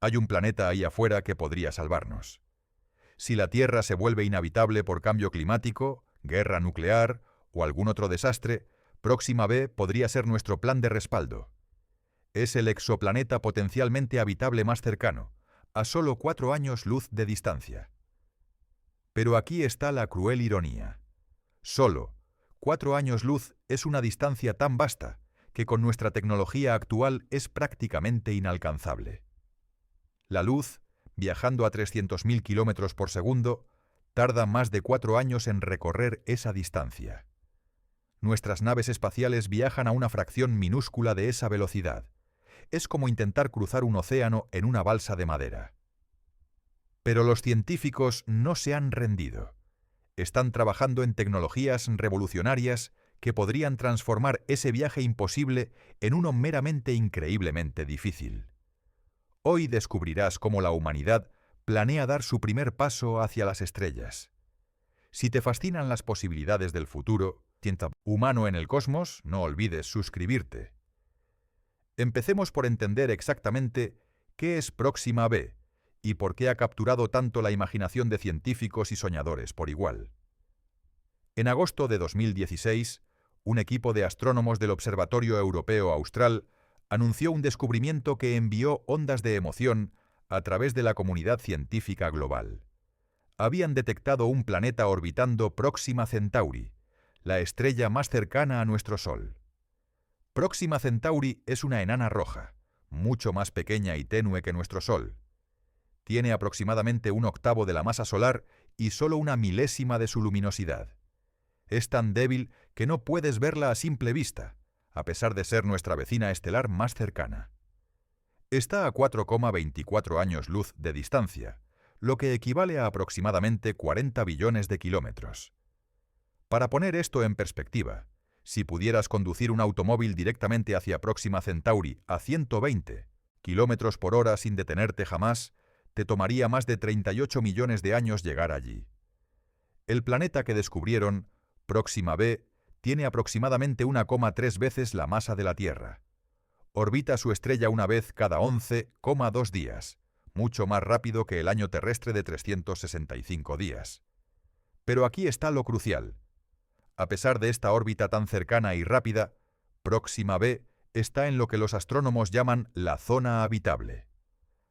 Hay un planeta ahí afuera que podría salvarnos. Si la Tierra se vuelve inhabitable por cambio climático, guerra nuclear o algún otro desastre, Próxima B podría ser nuestro plan de respaldo. Es el exoplaneta potencialmente habitable más cercano, a solo 4 años luz de distancia. Pero aquí está la cruel ironía. Solo 4 años luz es una distancia tan vasta que con nuestra tecnología actual es prácticamente inalcanzable. La luz, viajando a 300.000 kilómetros por segundo, tarda más de 4 años en recorrer esa distancia. Nuestras naves espaciales viajan a una fracción minúscula de esa velocidad. Es como intentar cruzar un océano en una balsa de madera. Pero los científicos no se han rendido. Están trabajando en tecnologías revolucionarias que podrían transformar ese viaje imposible en uno meramente increíblemente difícil. Hoy descubrirás cómo la humanidad planea dar su primer paso hacia las estrellas. Si te fascinan las posibilidades del futuro, humano en el cosmos, no olvides suscribirte. Empecemos por entender exactamente qué es Próxima B y por qué ha capturado tanto la imaginación de científicos y soñadores por igual. En agosto de 2016, un equipo de astrónomos del Observatorio Europeo Austral anunció un descubrimiento que envió ondas de emoción a través de la comunidad científica global. Habían detectado un planeta orbitando Próxima Centauri, la estrella más cercana a nuestro Sol. Próxima Centauri es una enana roja, mucho más pequeña y tenue que nuestro Sol. Tiene aproximadamente 1/8 de la masa solar y solo 1/1000ª de su luminosidad. Es tan débil que no puedes verla a simple vista, a pesar de ser nuestra vecina estelar más cercana. Está a 4,24 años luz de distancia, lo que equivale a aproximadamente 40 billones de kilómetros. Para poner esto en perspectiva, si pudieras conducir un automóvil directamente hacia Próxima Centauri a 120 kilómetros por hora sin detenerte jamás, te tomaría más de 38 millones de años llegar allí. El planeta que descubrieron, Próxima B, tiene aproximadamente 1,3 veces la masa de la Tierra. Orbita su estrella una vez cada 11,2 días, mucho más rápido que el año terrestre de 365 días. Pero aquí está lo crucial. A pesar de esta órbita tan cercana y rápida, Próxima B está en lo que los astrónomos llaman la zona habitable.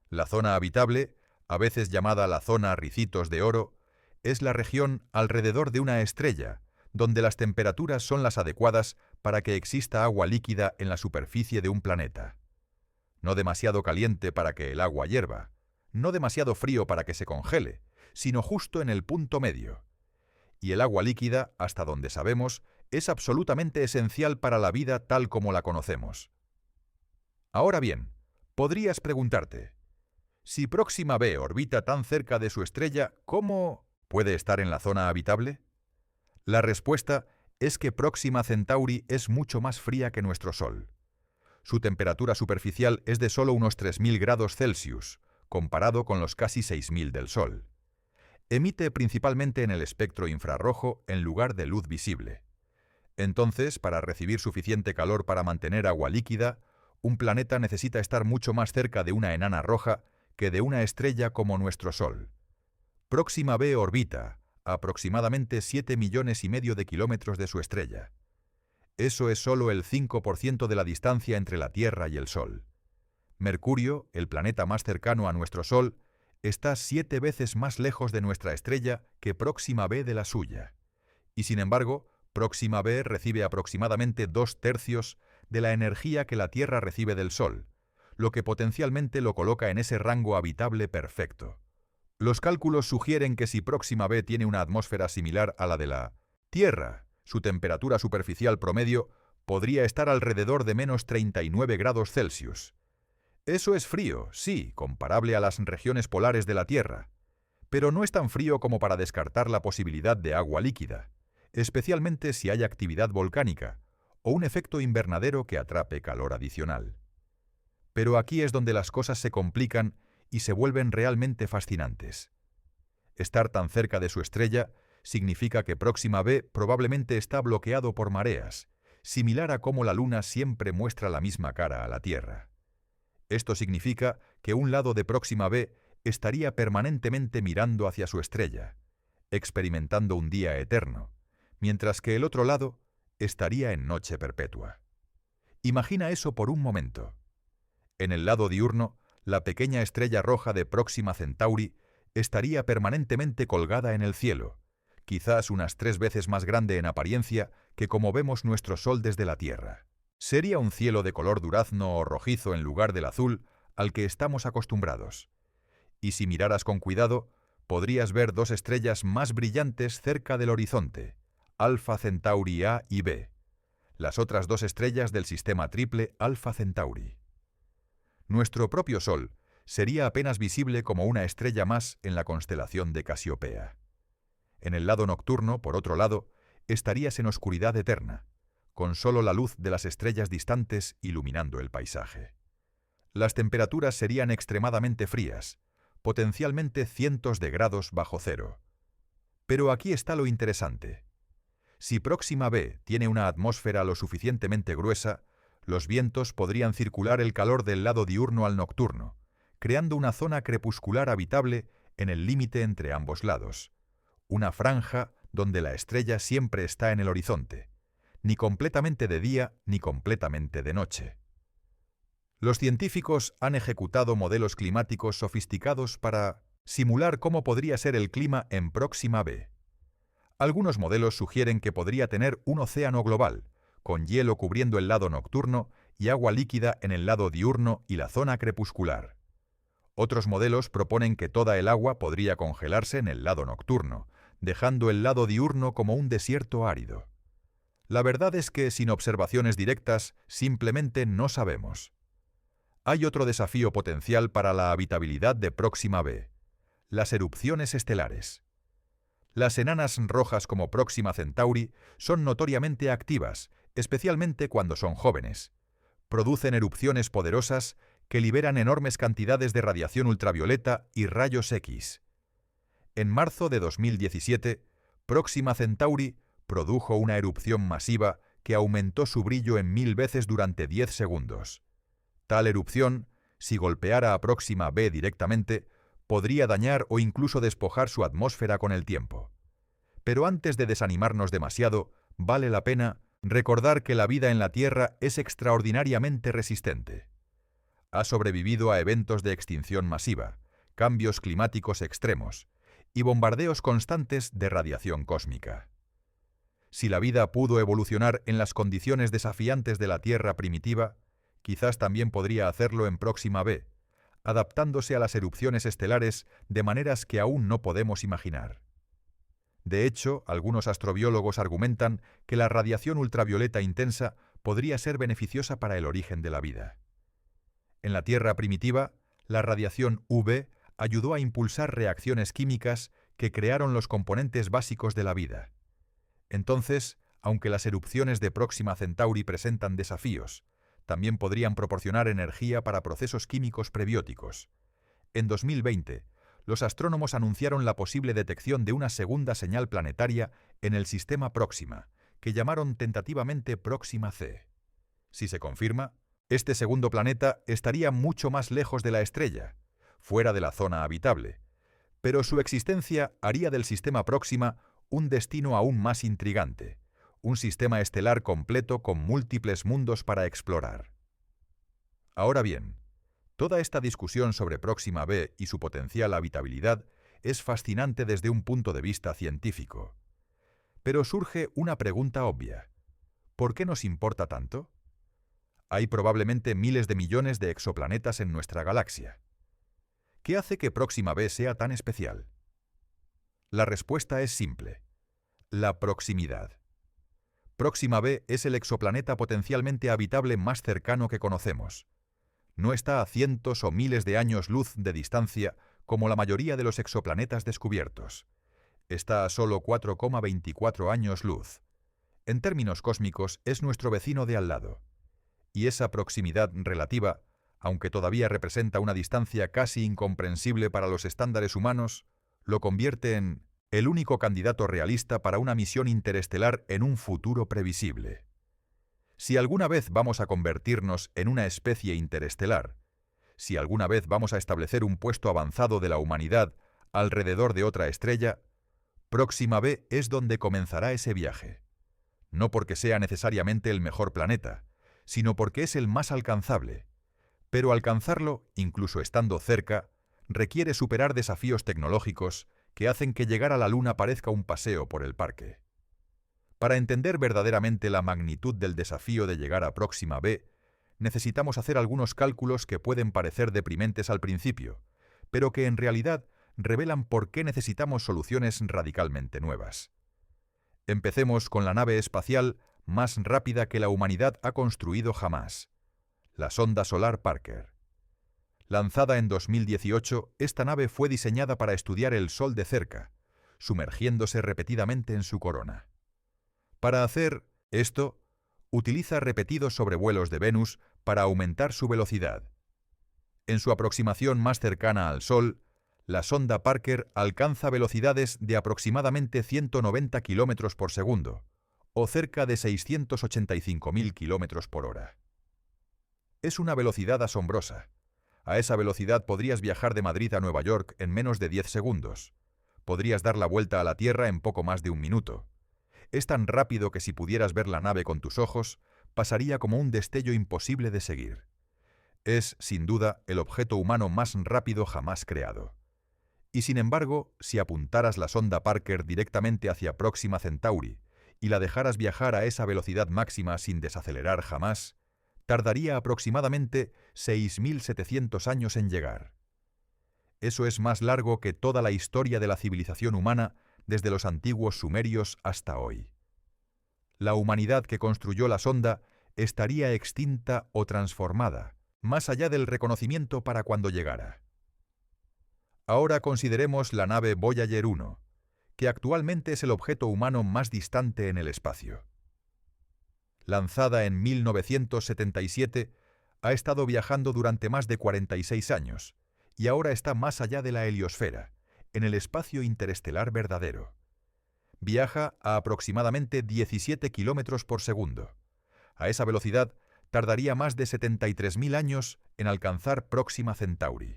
La zona habitable, a veces llamada la zona Ricitos de Oro, es la región alrededor de una estrella, donde las temperaturas son las adecuadas para que exista agua líquida en la superficie de un planeta. No demasiado caliente para que el agua hierva, no demasiado frío para que se congele, sino justo en el punto medio. Y el agua líquida, hasta donde sabemos, es absolutamente esencial para la vida tal como la conocemos. Ahora bien, podrías preguntarte, si Próxima B orbita tan cerca de su estrella, ¿cómo puede estar en la zona habitable? La respuesta es que Próxima Centauri es mucho más fría que nuestro Sol. Su temperatura superficial es de solo unos 3.000 grados Celsius, comparado con los casi 6.000 del Sol. Emite principalmente en el espectro infrarrojo en lugar de luz visible. Entonces, para recibir suficiente calor para mantener agua líquida, un planeta necesita estar mucho más cerca de una enana roja que de una estrella como nuestro Sol. Próxima B orbita a aproximadamente 7,5 millones de kilómetros de su estrella. Eso es solo el 5% de la distancia entre la Tierra y el Sol. Mercurio, el planeta más cercano a nuestro Sol, está 7 veces más lejos de nuestra estrella que Próxima B de la suya. Y sin embargo, Próxima B recibe aproximadamente 2/3 de la energía que la Tierra recibe del Sol, lo que potencialmente lo coloca en ese rango habitable perfecto. Los cálculos sugieren que si Próxima B tiene una atmósfera similar a la de la Tierra, su temperatura superficial promedio podría estar alrededor de menos 39 grados Celsius. Eso es frío, sí, comparable a las regiones polares de la Tierra, pero no es tan frío como para descartar la posibilidad de agua líquida, especialmente si hay actividad volcánica o un efecto invernadero que atrape calor adicional. Pero aquí es donde las cosas se complican y se vuelven realmente fascinantes. Estar tan cerca de su estrella significa que Próxima B probablemente está bloqueado por mareas, similar a cómo la Luna siempre muestra la misma cara a la Tierra. Esto significa que un lado de Próxima b estaría permanentemente mirando hacia su estrella, experimentando un día eterno, mientras que el otro lado estaría en noche perpetua. Imagina eso por un momento. En el lado diurno, la pequeña estrella roja de Próxima Centauri estaría permanentemente colgada en el cielo, quizás unas 3 veces más grande en apariencia que como vemos nuestro Sol desde la Tierra. Sería un cielo de color durazno o rojizo en lugar del azul al que estamos acostumbrados. Y si miraras con cuidado, podrías ver 2 estrellas más brillantes cerca del horizonte, Alpha Centauri A y B, las otras 2 estrellas del sistema triple Alpha Centauri. Nuestro propio Sol sería apenas visible como una estrella más en la constelación de Casiopea. En el lado nocturno, por otro lado, estarías en oscuridad eterna, con solo la luz de las estrellas distantes iluminando el paisaje. Las temperaturas serían extremadamente frías, potencialmente cientos de grados bajo cero. Pero aquí está lo interesante. Si Próxima b tiene una atmósfera lo suficientemente gruesa, los vientos podrían circular el calor del lado diurno al nocturno, creando una zona crepuscular habitable en el límite entre ambos lados, una franja donde la estrella siempre está en el horizonte, ni completamente de día ni completamente de noche. Los científicos han ejecutado modelos climáticos sofisticados para simular cómo podría ser el clima en Próxima b. Algunos modelos sugieren que podría tener un océano global, con hielo cubriendo el lado nocturno y agua líquida en el lado diurno y la zona crepuscular. Otros modelos proponen que toda el agua podría congelarse en el lado nocturno, dejando el lado diurno como un desierto árido. La verdad es que, sin observaciones directas, simplemente no sabemos. Hay otro desafío potencial para la habitabilidad de Próxima b: las erupciones estelares. Las enanas rojas como Próxima Centauri son notoriamente activas, especialmente cuando son jóvenes. Producen erupciones poderosas que liberan enormes cantidades de radiación ultravioleta y rayos X. En marzo de 2017, Próxima Centauri produjo una erupción masiva que aumentó su brillo en 1000 veces durante 10 segundos. Tal erupción, si golpeara a Próxima b directamente, podría dañar o incluso despojar su atmósfera con el tiempo. Pero antes de desanimarnos demasiado, vale la pena recordar que la vida en la Tierra es extraordinariamente resistente. Ha sobrevivido a eventos de extinción masiva, cambios climáticos extremos y bombardeos constantes de radiación cósmica. Si la vida pudo evolucionar en las condiciones desafiantes de la Tierra primitiva, quizás también podría hacerlo en Próxima b, adaptándose a las erupciones estelares de maneras que aún no podemos imaginar. De hecho, algunos astrobiólogos argumentan que la radiación ultravioleta intensa podría ser beneficiosa para el origen de la vida. En la Tierra primitiva, la radiación UV ayudó a impulsar reacciones químicas que crearon los componentes básicos de la vida. Entonces, aunque las erupciones de Próxima Centauri presentan desafíos, también podrían proporcionar energía para procesos químicos prebióticos. En 2020, los astrónomos anunciaron la posible detección de una segunda señal planetaria en el sistema Próxima, que llamaron tentativamente Próxima c. Si se confirma, este segundo planeta estaría mucho más lejos de la estrella, fuera de la zona habitable, pero su existencia haría del sistema Próxima un destino aún más intrigante, un sistema estelar completo con múltiples mundos para explorar. Ahora bien, toda esta discusión sobre Próxima b y su potencial habitabilidad es fascinante desde un punto de vista científico. Pero surge una pregunta obvia. ¿Por qué nos importa tanto? Hay probablemente miles de millones de exoplanetas en nuestra galaxia. ¿Qué hace que Próxima b sea tan especial? La respuesta es simple: la proximidad. Próxima b es el exoplaneta potencialmente habitable más cercano que conocemos. No está a cientos o miles de años luz de distancia como la mayoría de los exoplanetas descubiertos. Está a solo 4,24 años luz. En términos cósmicos, es nuestro vecino de al lado. Y esa proximidad relativa, aunque todavía representa una distancia casi incomprensible para los estándares humanos, lo convierte en el único candidato realista para una misión interestelar en un futuro previsible. Si alguna vez vamos a convertirnos en una especie interestelar, Si alguna vez vamos a establecer un puesto avanzado de la humanidad alrededor de otra estrella, Próxima B es donde comenzará ese viaje. No porque sea necesariamente el mejor planeta, sino porque es el más alcanzable. Pero alcanzarlo, incluso estando cerca, requiere superar desafíos tecnológicos que hacen que llegar a la Luna parezca un paseo por el parque. Para entender verdaderamente la magnitud del desafío de llegar a Próxima B, necesitamos hacer algunos cálculos que pueden parecer deprimentes al principio, pero que en realidad revelan por qué necesitamos soluciones radicalmente nuevas. Empecemos con la nave espacial más rápida que la humanidad ha construido jamás, la sonda solar Parker. Lanzada en 2018, esta nave fue diseñada para estudiar el Sol de cerca, sumergiéndose repetidamente en su corona. Para hacer esto, utiliza repetidos sobrevuelos de Venus para aumentar su velocidad. En su aproximación más cercana al Sol, la sonda Parker alcanza velocidades de aproximadamente 190 km por segundo, o cerca de 685.000 km por hora. Es una velocidad asombrosa. A esa velocidad podrías viajar de Madrid a Nueva York en menos de 10 segundos. Podrías dar la vuelta a la Tierra en poco más de un minuto. Es tan rápido que si pudieras ver la nave con tus ojos, pasaría como un destello imposible de seguir. Es, sin duda, el objeto humano más rápido jamás creado. Y sin embargo, si apuntaras la sonda Parker directamente hacia Próxima Centauri y la dejaras viajar a esa velocidad máxima sin desacelerar jamás, tardaría aproximadamente 6.700 años en llegar. Eso es más largo que toda la historia de la civilización humana desde los antiguos sumerios hasta hoy. La humanidad que construyó la sonda estaría extinta o transformada, más allá del reconocimiento para cuando llegara. Ahora consideremos la nave Voyager 1, que actualmente es el objeto humano más distante en el espacio. Lanzada en 1977, ha estado viajando durante más de 46 años y ahora está más allá de la heliosfera, en el espacio interestelar verdadero. Viaja a aproximadamente 17 km por segundo. A esa velocidad tardaría más de 73.000 años en alcanzar Próxima Centauri.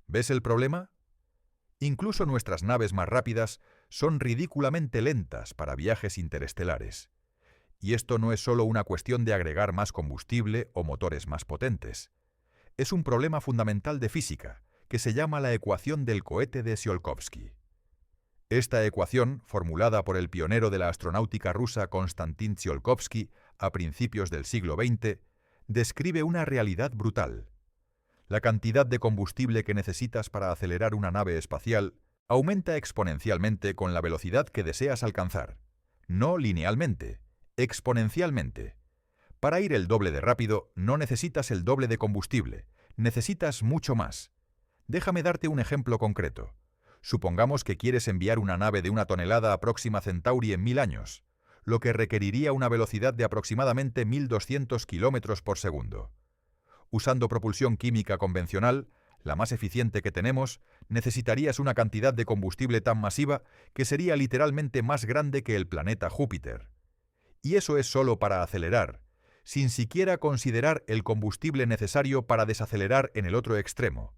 ¿Ves el problema? Incluso nuestras naves más rápidas son ridículamente lentas para viajes interestelares. Y esto no es solo una cuestión de agregar más combustible o motores más potentes. Es un problema fundamental de física, que se llama la ecuación del cohete de Tsiolkovsky. Esta ecuación, formulada por el pionero de la astronáutica rusa Konstantin Tsiolkovsky a principios del siglo XX, describe una realidad brutal. La cantidad de combustible que necesitas para acelerar una nave espacial aumenta exponencialmente con la velocidad que deseas alcanzar. No linealmente, exponencialmente. Para ir el doble de rápido, no necesitas el doble de combustible, necesitas mucho más. Déjame darte un ejemplo concreto. Supongamos que quieres enviar una nave de 1 tonelada a Próxima Centauri en 1000 años, lo que requeriría una velocidad de aproximadamente 1200 km por segundo. Usando propulsión química convencional, la más eficiente que tenemos, necesitarías una cantidad de combustible tan masiva que sería literalmente más grande que el planeta Júpiter. Y eso es solo para acelerar, sin siquiera considerar el combustible necesario para desacelerar en el otro extremo.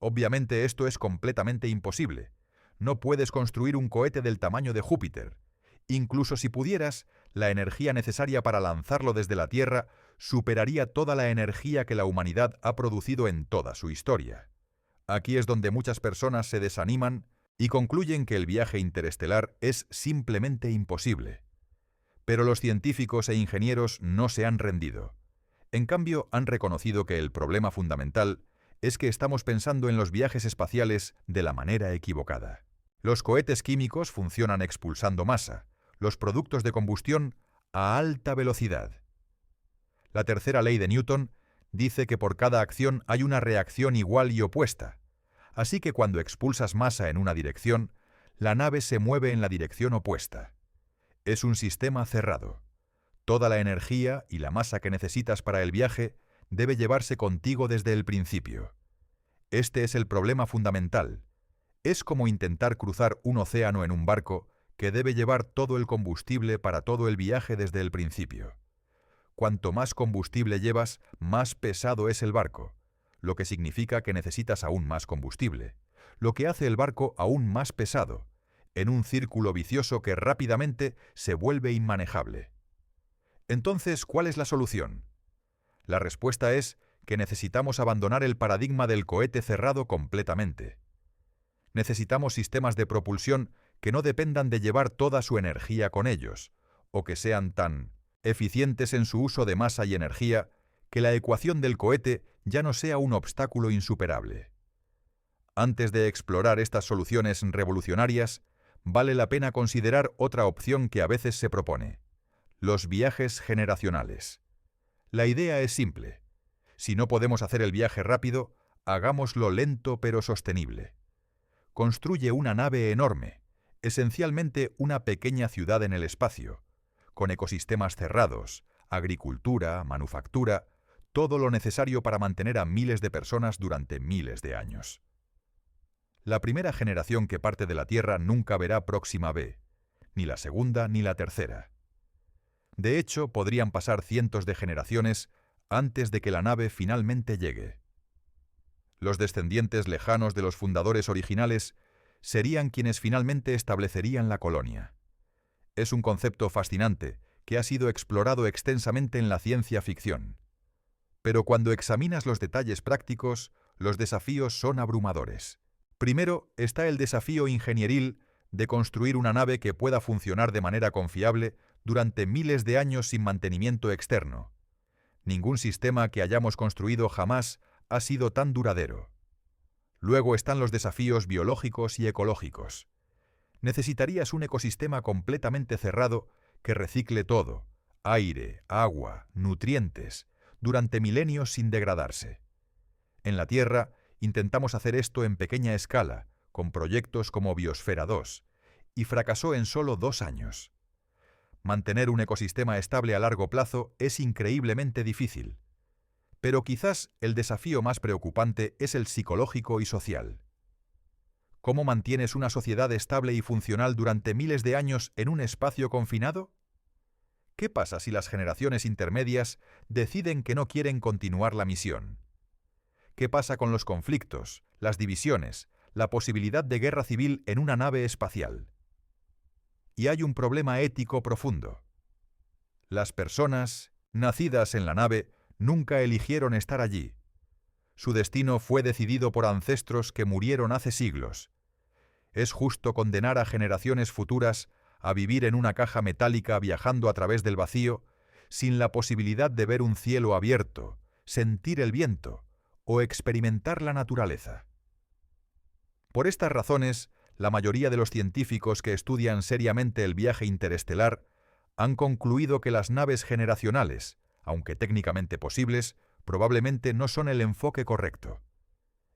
Obviamente esto es completamente imposible. No puedes construir un cohete del tamaño de Júpiter. Incluso si pudieras, la energía necesaria para lanzarlo desde la Tierra superaría toda la energía que la humanidad ha producido en toda su historia. Aquí es donde muchas personas se desaniman y concluyen que el viaje interestelar es simplemente imposible. Pero los científicos e ingenieros no se han rendido. En cambio, han reconocido que el problema fundamental es que estamos pensando en los viajes espaciales de la manera equivocada. Los cohetes químicos funcionan expulsando masa, los productos de combustión a alta velocidad. La tercera ley de Newton dice que por cada acción hay una reacción igual y opuesta, así que cuando expulsas masa en una dirección, la nave se mueve en la dirección opuesta. Es un sistema cerrado. Toda la energía y la masa que necesitas para el viaje debe llevarse contigo desde el principio. Este es el problema fundamental. Es como intentar cruzar un océano en un barco que debe llevar todo el combustible para todo el viaje desde el principio. Cuanto más combustible llevas, más pesado es el barco, lo que significa que necesitas aún más combustible, lo que hace el barco aún más pesado, en un círculo vicioso que rápidamente se vuelve inmanejable. Entonces, ¿cuál es la solución? La respuesta es que necesitamos abandonar el paradigma del cohete cerrado completamente. Necesitamos sistemas de propulsión que no dependan de llevar toda su energía con ellos, o que sean tan eficientes en su uso de masa y energía que la ecuación del cohete ya no sea un obstáculo insuperable. Antes de explorar estas soluciones revolucionarias, vale la pena considerar otra opción que a veces se propone: los viajes generacionales. La idea es simple. Si no podemos hacer el viaje rápido, hagámoslo lento pero sostenible. Construye una nave enorme, esencialmente una pequeña ciudad en el espacio, con ecosistemas cerrados, agricultura, manufactura, todo lo necesario para mantener a miles de personas durante miles de años. La primera generación que parte de la Tierra nunca verá Próxima B, ni la segunda ni la tercera. De hecho, podrían pasar cientos de generaciones antes de que la nave finalmente llegue. Los descendientes lejanos de los fundadores originales serían quienes finalmente establecerían la colonia. Es un concepto fascinante que ha sido explorado extensamente en la ciencia ficción. Pero cuando examinas los detalles prácticos, los desafíos son abrumadores. Primero está el desafío ingenieril de construir una nave que pueda funcionar de manera confiable durante miles de años sin mantenimiento externo. Ningún sistema que hayamos construido jamás ha sido tan duradero. Luego están los desafíos biológicos y ecológicos. Necesitarías un ecosistema completamente cerrado que recicle todo: aire, agua, nutrientes, durante milenios sin degradarse. En la Tierra, intentamos hacer esto en pequeña escala, con proyectos como Biosfera 2, y fracasó en solo 2 años. Mantener un ecosistema estable a largo plazo es increíblemente difícil. Pero quizás el desafío más preocupante es el psicológico y social. ¿Cómo mantienes una sociedad estable y funcional durante miles de años en un espacio confinado? ¿Qué pasa si las generaciones intermedias deciden que no quieren continuar la misión? ¿Qué pasa con los conflictos, las divisiones, la posibilidad de guerra civil en una nave espacial? Y hay un problema ético profundo. Las personas, nacidas en la nave, nunca eligieron estar allí. Su destino fue decidido por ancestros que murieron hace siglos. ¿Es justo condenar a generaciones futuras a vivir en una caja metálica viajando a través del vacío, sin la posibilidad de ver un cielo abierto, sentir el viento o experimentar la naturaleza? Por estas razones, la mayoría de los científicos que estudian seriamente el viaje interestelar han concluido que las naves generacionales, aunque técnicamente posibles, probablemente no son el enfoque correcto.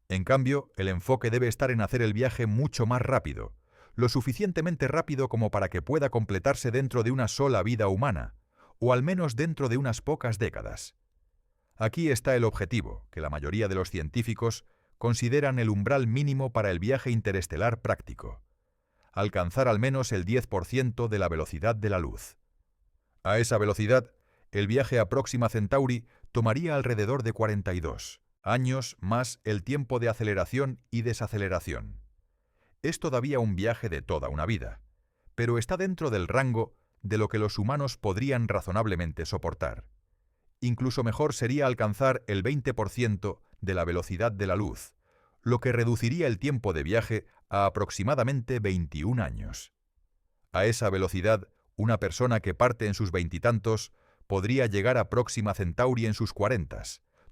En cambio, el enfoque debe estar en hacer el viaje mucho más rápido, lo suficientemente rápido como para que pueda completarse dentro de una sola vida humana, o al menos dentro de unas pocas décadas. Aquí está el objetivo, que la mayoría de los científicos consideran el umbral mínimo para el viaje interestelar práctico: alcanzar al menos el 10% de la velocidad de la luz. A esa velocidad, el viaje a Próxima Centauri tomaría alrededor de 42 años más el tiempo de aceleración y desaceleración. Es todavía un viaje de toda una vida, pero está dentro del rango de lo que los humanos podrían razonablemente soportar. Incluso mejor sería alcanzar el 20% de la velocidad de la luz, lo que reduciría el tiempo de viaje a aproximadamente 21 años. A esa velocidad, una persona que parte en sus veintitantos podría llegar a Próxima Centauri en sus 40,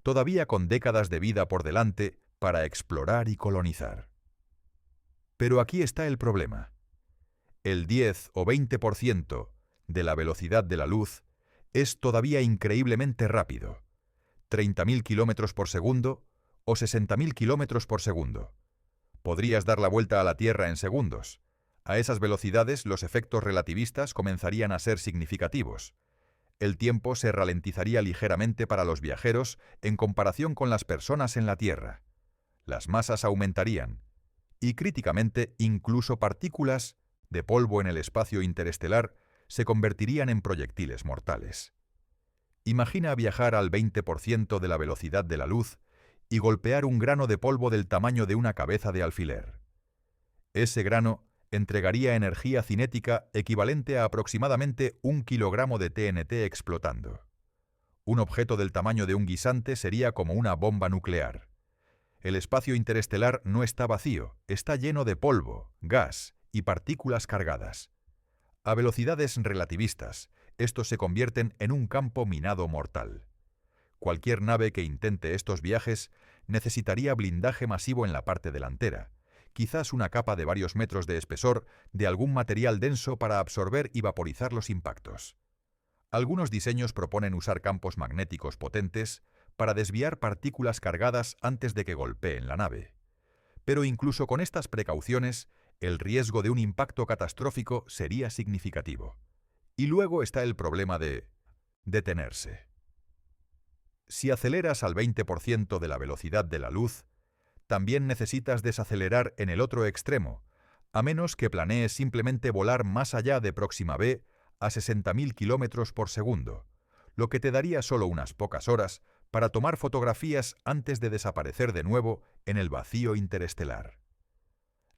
todavía con décadas de vida por delante para explorar y colonizar. Pero aquí está el problema. El 10 o 20% de la velocidad de la luz es todavía increíblemente rápido: 30.000 kilómetros por segundo o 60.000 kilómetros por segundo. Podrías dar la vuelta a la Tierra en segundos. A esas velocidades, los efectos relativistas comenzarían a ser significativos. El tiempo se ralentizaría ligeramente para los viajeros en comparación con las personas en la Tierra. Las masas aumentarían, y críticamente, incluso partículas de polvo en el espacio interestelar se convertirían en proyectiles mortales. Imagina viajar al 20% de la velocidad de la luz y golpear un grano de polvo del tamaño de una cabeza de alfiler. Ese grano entregaría energía cinética equivalente a aproximadamente 1 kilogramo de TNT explotando. Un objeto del tamaño de un guisante sería como una bomba nuclear. El espacio interestelar no está vacío, está lleno de polvo, gas y partículas cargadas. A velocidades relativistas, estos se convierten en un campo minado mortal. Cualquier nave que intente estos viajes necesitaría blindaje masivo en la parte delantera, quizás una capa de varios metros de espesor de algún material denso para absorber y vaporizar los impactos. Algunos diseños proponen usar campos magnéticos potentes para desviar partículas cargadas antes de que golpeen la nave. Pero incluso con estas precauciones, el riesgo de un impacto catastrófico sería significativo. Y luego está el problema de detenerse. Si aceleras al 20% de la velocidad de la luz, también necesitas desacelerar en el otro extremo, a menos que planees simplemente volar más allá de Próxima B a 60.000 km por segundo, lo que te daría solo unas pocas horas para tomar fotografías antes de desaparecer de nuevo en el vacío interestelar.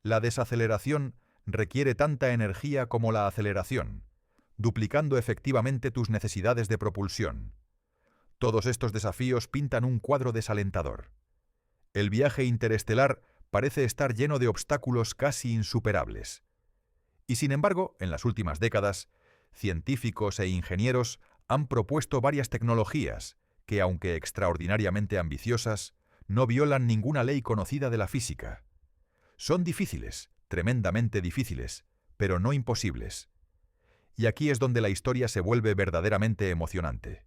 La desaceleración requiere tanta energía como la aceleración, duplicando efectivamente tus necesidades de propulsión. Todos estos desafíos pintan un cuadro desalentador. El viaje interestelar parece estar lleno de obstáculos casi insuperables. Y sin embargo, en las últimas décadas, científicos e ingenieros han propuesto varias tecnologías que, aunque extraordinariamente ambiciosas, no violan ninguna ley conocida de la física. Son difíciles, tremendamente difíciles, pero no imposibles. Y aquí es donde la historia se vuelve verdaderamente emocionante.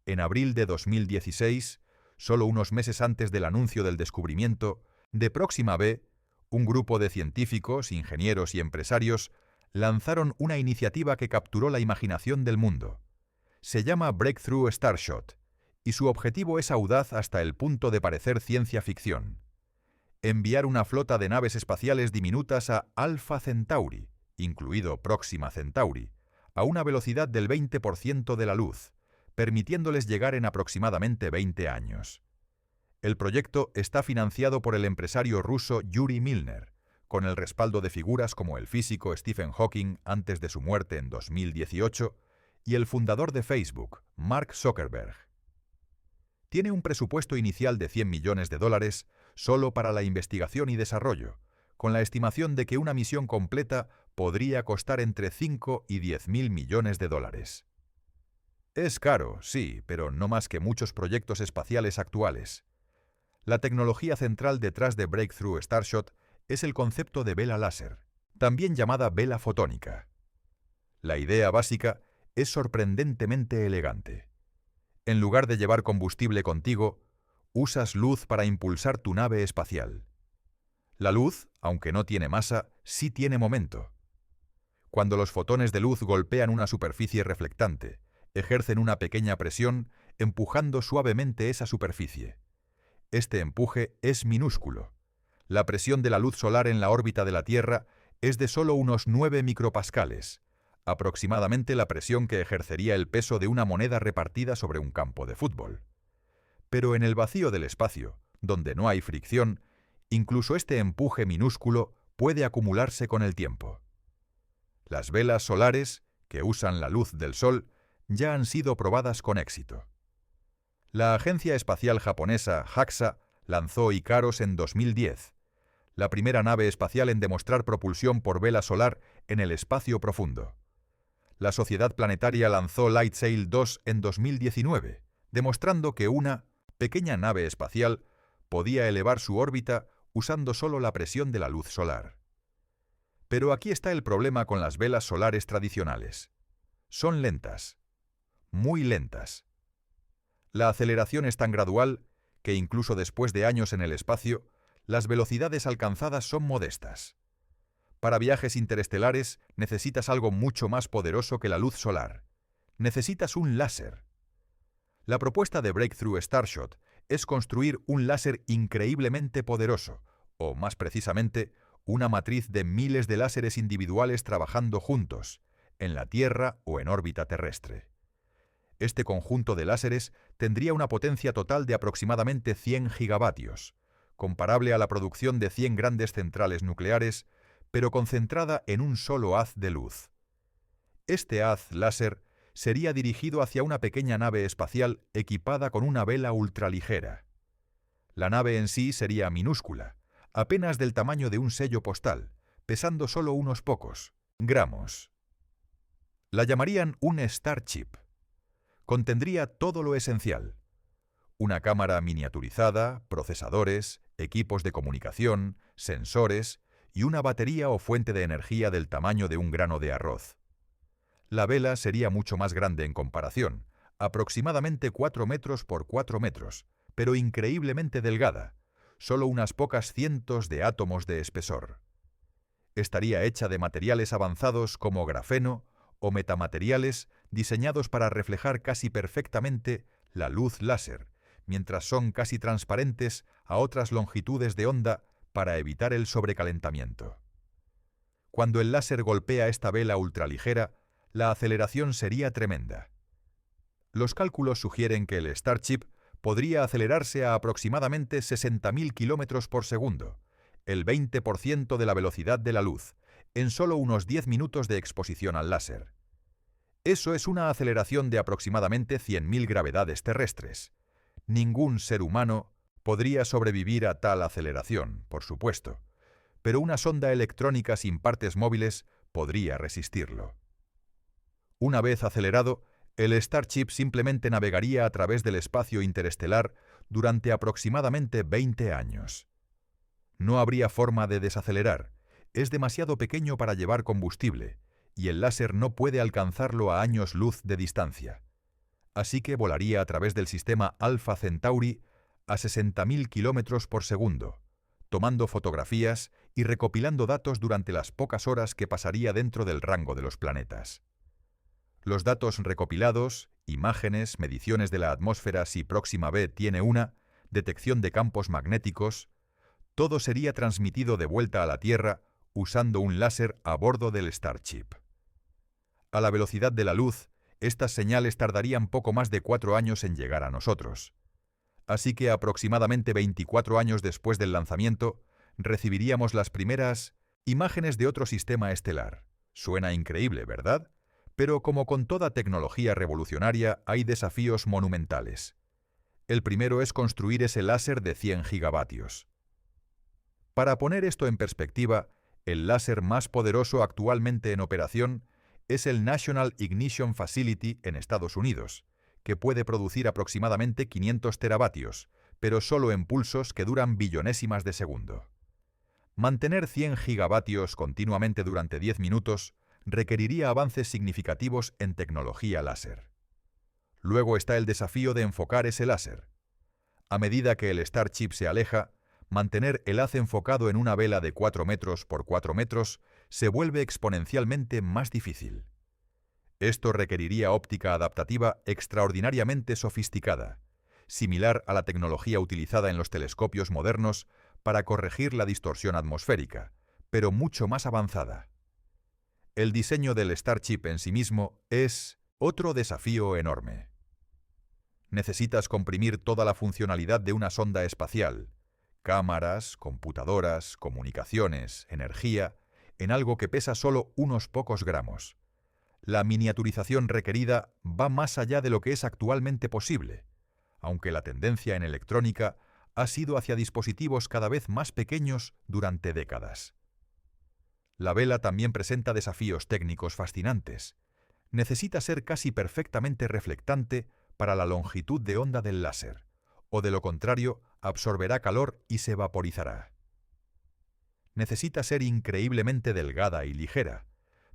En abril de 2016, solo unos meses antes del anuncio del descubrimiento de Próxima B, un grupo de científicos, ingenieros y empresarios lanzaron una iniciativa que capturó la imaginación del mundo. Se llama Breakthrough Starshot, y su objetivo es audaz hasta el punto de parecer ciencia ficción. Enviar una flota de naves espaciales diminutas a Alpha Centauri, incluido Próxima Centauri, a una velocidad del 20% de la luz, permitiéndoles llegar en aproximadamente 20 años. El proyecto está financiado por el empresario ruso Yuri Milner, con el respaldo de figuras como el físico Stephen Hawking antes de su muerte en 2018 y el fundador de Facebook, Mark Zuckerberg. Tiene un presupuesto inicial de $100 millones solo para la investigación y desarrollo, con la estimación de que una misión completa podría costar entre 5 y 10.000 millones de dólares. Es caro, sí, pero no más que muchos proyectos espaciales actuales. La tecnología central detrás de Breakthrough Starshot es el concepto de vela láser, también llamada vela fotónica. La idea básica es sorprendentemente elegante. En lugar de llevar combustible contigo, usas luz para impulsar tu nave espacial. La luz, aunque no tiene masa, sí tiene momento. Cuando los fotones de luz golpean una superficie reflectante, ejercen una pequeña presión, empujando suavemente esa superficie. Este empuje es minúsculo. La presión de la luz solar en la órbita de la Tierra es de solo unos 9 micropascales, aproximadamente la presión que ejercería el peso de una moneda repartida sobre un campo de fútbol. Pero en el vacío del espacio, donde no hay fricción, incluso este empuje minúsculo puede acumularse con el tiempo. Las velas solares, que usan la luz del Sol, ya han sido probadas con éxito. La agencia espacial japonesa JAXA lanzó Icaros en 2010, la primera nave espacial en demostrar propulsión por vela solar en el espacio profundo. La Sociedad Planetaria lanzó LightSail 2 en 2019, demostrando que una pequeña nave espacial podía elevar su órbita usando solo la presión de la luz solar. Pero aquí está el problema con las velas solares tradicionales. Son lentas, muy lentas. La aceleración es tan gradual que incluso después de años en el espacio, las velocidades alcanzadas son modestas. Para viajes interestelares necesitas algo mucho más poderoso que la luz solar. Necesitas un láser. La propuesta de Breakthrough Starshot es construir un láser increíblemente poderoso, o más precisamente, una matriz de miles de láseres individuales trabajando juntos, en la Tierra o en órbita terrestre. Este conjunto de láseres tendría una potencia total de aproximadamente 100 gigavatios, comparable a la producción de 100 grandes centrales nucleares, pero concentrada en un solo haz de luz. Este haz láser sería dirigido hacia una pequeña nave espacial equipada con una vela ultraligera. La nave en sí sería minúscula, apenas del tamaño de un sello postal, pesando solo unos pocos gramos. La llamarían un Starship. Contendría todo lo esencial: una cámara miniaturizada, procesadores, equipos de comunicación, sensores y una batería o fuente de energía del tamaño de un grano de arroz. La vela sería mucho más grande en comparación, aproximadamente 4 metros por 4 metros, pero increíblemente delgada, solo unas pocas cientos de átomos de espesor. Estaría hecha de materiales avanzados como grafeno o metamateriales diseñados para reflejar casi perfectamente la luz láser, mientras son casi transparentes a otras longitudes de onda para evitar el sobrecalentamiento. Cuando el láser golpea esta vela ultraligera, la aceleración sería tremenda. Los cálculos sugieren que el Starship podría acelerarse a aproximadamente 60.000 kilómetros por segundo, el 20% de la velocidad de la luz, en solo unos 10 minutos de exposición al láser. Eso es una aceleración de aproximadamente 100.000 gravedades terrestres. Ningún ser humano podría sobrevivir a tal aceleración, por supuesto, pero una sonda electrónica sin partes móviles podría resistirlo. Una vez acelerado, el Starship simplemente navegaría a través del espacio interestelar durante aproximadamente 20 años. No habría forma de desacelerar, es demasiado pequeño para llevar combustible, y el láser no puede alcanzarlo a años luz de distancia. Así que volaría a través del sistema Alpha Centauri a 60.000 kilómetros por segundo, tomando fotografías y recopilando datos durante las pocas horas que pasaría dentro del rango de los planetas. Los datos recopilados, imágenes, mediciones de la atmósfera si Próxima B tiene una, detección de campos magnéticos, todo sería transmitido de vuelta a la Tierra usando un láser a bordo del Starship. A la velocidad de la luz, estas señales tardarían poco más de 4 años en llegar a nosotros. Así que aproximadamente 24 años después del lanzamiento, recibiríamos las primeras imágenes de otro sistema estelar. Suena increíble, ¿verdad? Pero como con toda tecnología revolucionaria, hay desafíos monumentales. El primero es construir ese láser de 100 gigavatios. Para poner esto en perspectiva, el láser más poderoso actualmente en operación es el National Ignition Facility en Estados Unidos, que puede producir aproximadamente 500 teravatios, pero solo en pulsos que duran billonésimas de segundo. Mantener 100 gigavatios continuamente durante 10 minutos requeriría avances significativos en tecnología láser. Luego está el desafío de enfocar ese láser. A medida que el Starship se aleja, mantener el haz enfocado en una vela de 4 metros por 4 metros se vuelve exponencialmente más difícil. Esto requeriría óptica adaptativa extraordinariamente sofisticada, similar a la tecnología utilizada en los telescopios modernos para corregir la distorsión atmosférica, pero mucho más avanzada. El diseño del Starship en sí mismo es otro desafío enorme. Necesitas comprimir toda la funcionalidad de una sonda espacial, cámaras, computadoras, comunicaciones, energía, en algo que pesa solo unos pocos gramos. La miniaturización requerida va más allá de lo que es actualmente posible, aunque la tendencia en electrónica ha sido hacia dispositivos cada vez más pequeños durante décadas. La vela también presenta desafíos técnicos fascinantes. Necesita ser casi perfectamente reflectante para la longitud de onda del láser, o de lo contrario, absorberá calor y se vaporizará. Necesita ser increíblemente delgada y ligera,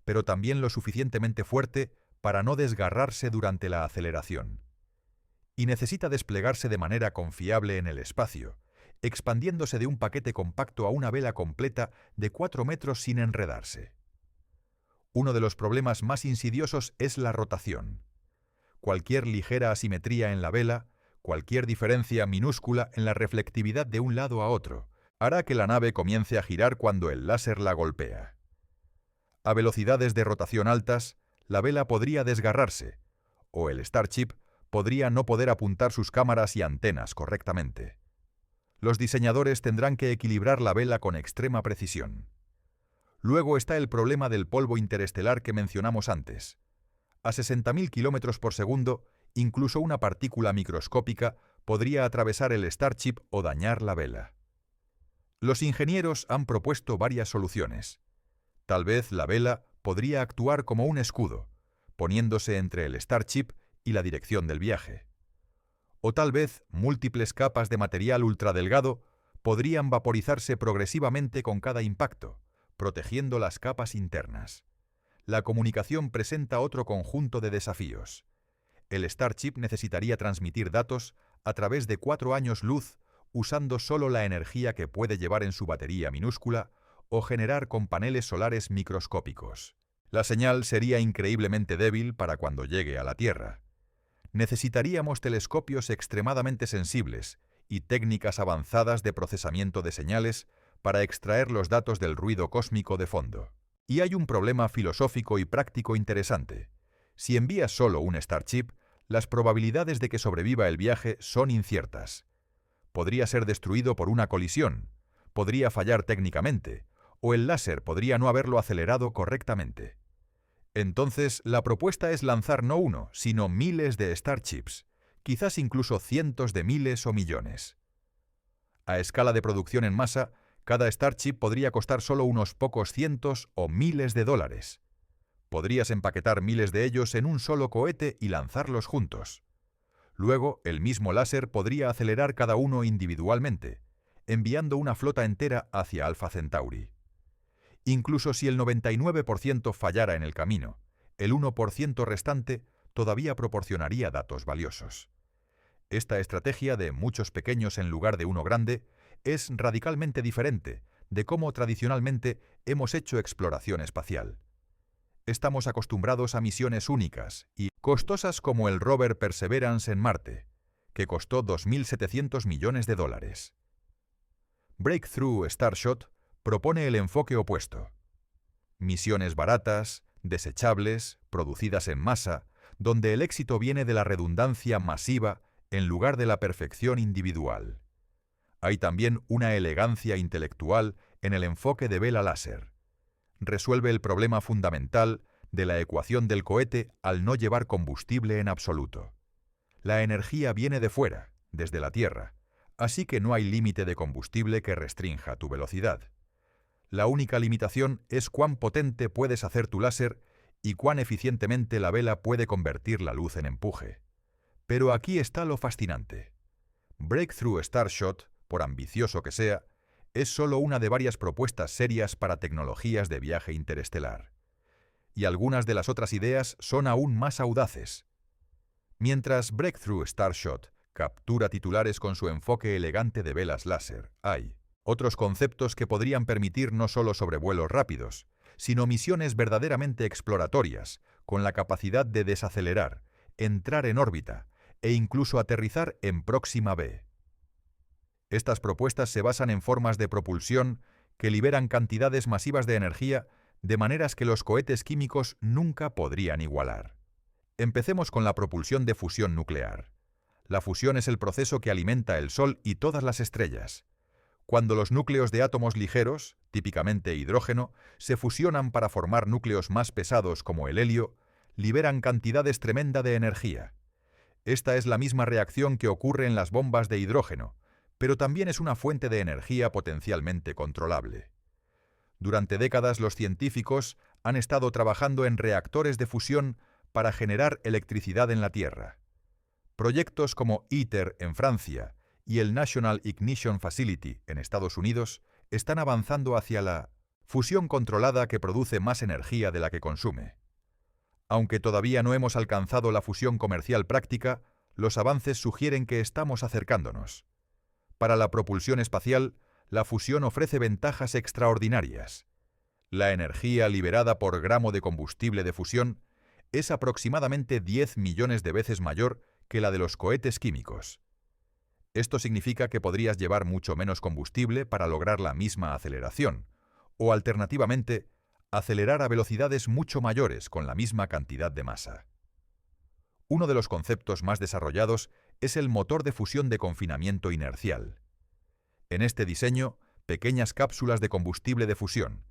pero también lo suficientemente fuerte para no desgarrarse durante la aceleración. Y necesita desplegarse de manera confiable en el espacio, expandiéndose de un paquete compacto a una vela completa de 4 metros sin enredarse. Uno de los problemas más insidiosos es la rotación. Cualquier ligera asimetría en la vela, cualquier diferencia minúscula en la reflectividad de un lado a otro, hará que la nave comience a girar cuando el láser la golpea. A velocidades de rotación altas, la vela podría desgarrarse, o el Starship podría no poder apuntar sus cámaras y antenas correctamente. Los diseñadores tendrán que equilibrar la vela con extrema precisión. Luego está el problema del polvo interestelar que mencionamos antes. A 60.000 km por segundo, incluso una partícula microscópica podría atravesar el Starship o dañar la vela. Los ingenieros han propuesto varias soluciones. Tal vez la vela podría actuar como un escudo, poniéndose entre el Starship y la dirección del viaje. O tal vez múltiples capas de material ultradelgado podrían vaporizarse progresivamente con cada impacto, protegiendo las capas internas. La comunicación presenta otro conjunto de desafíos. El Starship necesitaría transmitir datos a través de 4 años luz usando solo la energía que puede llevar en su batería minúscula o generar con paneles solares microscópicos. La señal sería increíblemente débil para cuando llegue a la Tierra. Necesitaríamos telescopios extremadamente sensibles y técnicas avanzadas de procesamiento de señales para extraer los datos del ruido cósmico de fondo. Y hay un problema filosófico y práctico interesante. Si envías solo un Starship, las probabilidades de que sobreviva el viaje son inciertas. Podría ser destruido por una colisión, podría fallar técnicamente, o el láser podría no haberlo acelerado correctamente. Entonces, la propuesta es lanzar no uno, sino miles de Starships, quizás incluso cientos de miles o millones. A escala de producción en masa, cada Starship podría costar solo unos pocos cientos o miles de dólares. Podrías empaquetar miles de ellos en un solo cohete y lanzarlos juntos. Luego, el mismo láser podría acelerar cada uno individualmente, enviando una flota entera hacia Alpha Centauri. Incluso si el 99% fallara en el camino, el 1% restante todavía proporcionaría datos valiosos. Esta estrategia de muchos pequeños en lugar de uno grande es radicalmente diferente de cómo tradicionalmente hemos hecho exploración espacial. Estamos acostumbrados a misiones únicas y costosas como el rover Perseverance en Marte, que costó 2.700 millones de dólares. Breakthrough Starshot propone el enfoque opuesto. Misiones baratas, desechables, producidas en masa, donde el éxito viene de la redundancia masiva en lugar de la perfección individual. Hay también una elegancia intelectual en el enfoque de vela láser. Resuelve el problema fundamental de la ecuación del cohete al no llevar combustible en absoluto. La energía viene de fuera, desde la Tierra, así que no hay límite de combustible que restrinja tu velocidad. La única limitación es cuán potente puedes hacer tu láser y cuán eficientemente la vela puede convertir la luz en empuje. Pero aquí está lo fascinante. Breakthrough Starshot, por ambicioso que sea, es solo una de varias propuestas serias para tecnologías de viaje interestelar. Y algunas de las otras ideas son aún más audaces. Mientras Breakthrough Starshot captura titulares con su enfoque elegante de velas láser, hay otros conceptos que podrían permitir no solo sobrevuelos rápidos, sino misiones verdaderamente exploratorias, con la capacidad de desacelerar, entrar en órbita e incluso aterrizar en Próxima B. Estas propuestas se basan en formas de propulsión que liberan cantidades masivas de energía de maneras que los cohetes químicos nunca podrían igualar. Empecemos con la propulsión de fusión nuclear. La fusión es el proceso que alimenta el Sol y todas las estrellas. Cuando los núcleos de átomos ligeros, típicamente hidrógeno, se fusionan para formar núcleos más pesados como el helio, liberan cantidades tremendas de energía. Esta es la misma reacción que ocurre en las bombas de hidrógeno, pero también es una fuente de energía potencialmente controlable. Durante décadas los científicos han estado trabajando en reactores de fusión para generar electricidad en la Tierra. Proyectos como ITER en Francia y el National Ignition Facility en Estados Unidos están avanzando hacia la fusión controlada que produce más energía de la que consume. Aunque todavía no hemos alcanzado la fusión comercial práctica, los avances sugieren que estamos acercándonos. Para la propulsión espacial, la fusión ofrece ventajas extraordinarias. La energía liberada por gramo de combustible de fusión es aproximadamente 10 millones de veces mayor que la de los cohetes químicos. Esto significa que podrías llevar mucho menos combustible para lograr la misma aceleración, o alternativamente, acelerar a velocidades mucho mayores con la misma cantidad de masa. Uno de los conceptos más desarrollados es el motor de fusión de confinamiento inercial. En este diseño, pequeñas cápsulas de combustible de fusión,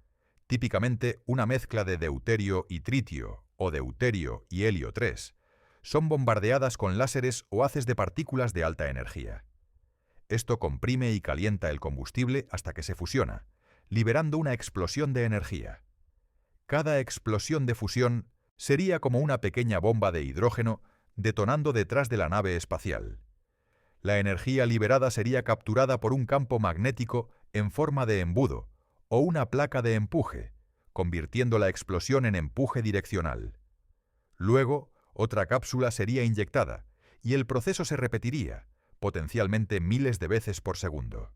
típicamente una mezcla de deuterio y tritio o deuterio y helio 3, son bombardeadas con láseres o haces de partículas de alta energía. Esto comprime y calienta el combustible hasta que se fusiona, liberando una explosión de energía. Cada explosión de fusión sería como una pequeña bomba de hidrógeno detonando detrás de la nave espacial. La energía liberada sería capturada por un campo magnético en forma de embudo o una placa de empuje, convirtiendo la explosión en empuje direccional. Luego, otra cápsula sería inyectada y el proceso se repetiría, potencialmente miles de veces por segundo.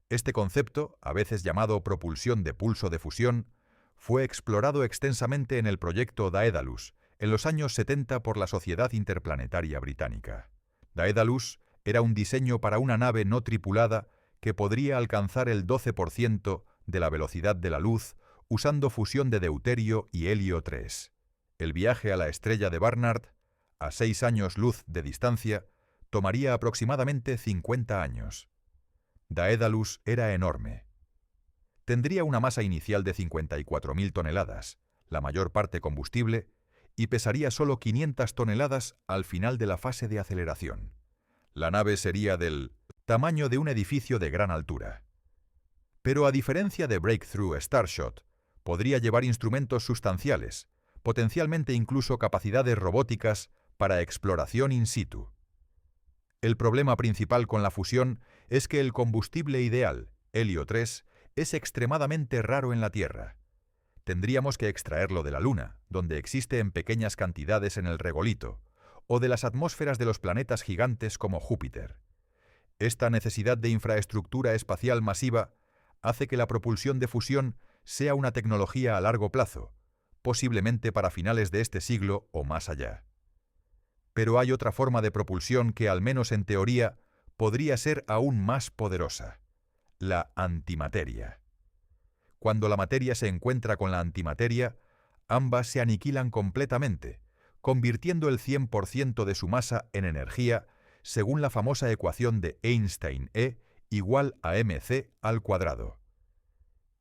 Este concepto, a veces llamado propulsión de pulso de fusión, fue explorado extensamente en el proyecto Daedalus en los años 70 por la Sociedad Interplanetaria Británica. Daedalus era un diseño para una nave no tripulada que podría alcanzar el 12% de la velocidad de la luz usando fusión de deuterio y helio 3. El viaje a la estrella de Barnard, a 6 años luz de distancia, tomaría aproximadamente 50 años. Daedalus era enorme. Tendría una masa inicial de 54.000 toneladas, la mayor parte combustible, y pesaría solo 500 toneladas al final de la fase de aceleración. La nave sería del tamaño de un edificio de gran altura. Pero a diferencia de Breakthrough Starshot, podría llevar instrumentos sustanciales, potencialmente incluso capacidades robóticas para exploración in situ. El problema principal con la fusión es que el combustible ideal, helio 3, es extremadamente raro en la Tierra. Tendríamos que extraerlo de la Luna, donde existe en pequeñas cantidades en el regolito, o de las atmósferas de los planetas gigantes como Júpiter. Esta necesidad de infraestructura espacial masiva hace que la propulsión de fusión sea una tecnología a largo plazo, posiblemente para finales de este siglo o más allá. Pero hay otra forma de propulsión que, al menos en teoría, podría ser aún más poderosa: la antimateria. Cuando la materia se encuentra con la antimateria, ambas se aniquilan completamente, convirtiendo el 100% de su masa en energía según la famosa ecuación de Einstein E igual a mc al cuadrado.